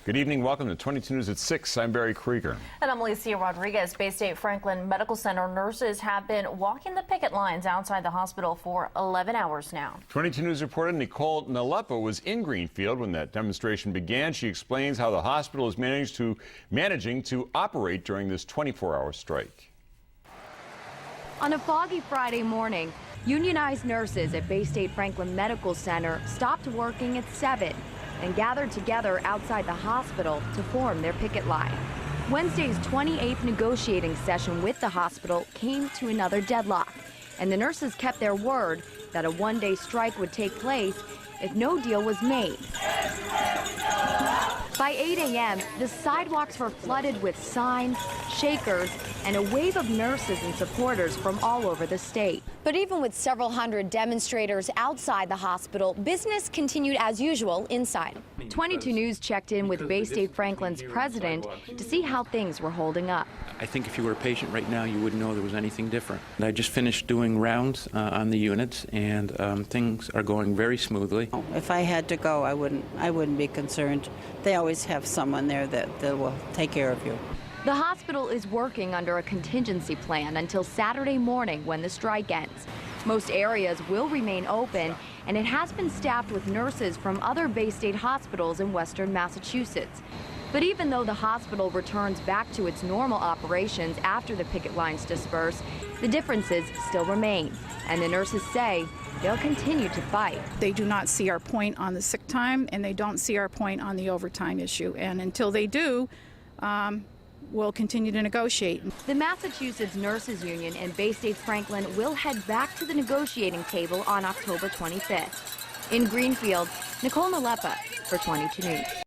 Good evening. Welcome to 22 News at 6. I'm Barry Krieger. And I'm Alicia Rodriguez. Bay State Franklin Medical Center nurses have been walking the picket lines outside the hospital for 11 hours now. 22 News reporter Nicole Nalepa was in Greenfield when that demonstration began. She explains how the hospital is managing to operate during this 24-hour strike. On a foggy Friday morning, unionized nurses at Bay State Franklin Medical Center stopped working at 7 and gathered together outside the hospital to form their picket line. Wednesday's 28th negotiating session with the hospital came to another deadlock, and the nurses kept their word that a one-day strike would take place if no deal was made. By 8 a.m., the sidewalks were flooded with signs, shakers, and a wave of nurses and supporters from all over the state. But even with several hundred demonstrators outside the hospital, business continued as usual inside. 22 News checked in with Bay State Franklin's president to see how things were holding up. I think if you were a patient right now, you wouldn't know there was anything different. I just finished doing rounds on the units, and things are going very smoothly. If I had to go, I wouldn't be concerned. They always have someone there that will take care of you. The hospital is working under a contingency plan until Saturday morning when the strike ends. Most areas will remain open, and it has been staffed with nurses from other Bay State hospitals in western Massachusetts. But even though the hospital returns back to its normal operations after the picket lines disperse, the differences still remain, and the nurses say they'll continue to fight. They do not see our point on the sick time, and they don't see our point on the overtime issue. And until they do, we'll continue to negotiate. The Massachusetts Nurses Union and Bay State Franklin will head back to the negotiating table on October 25th. In Greenfield, Nicole Nalepa for 22 News.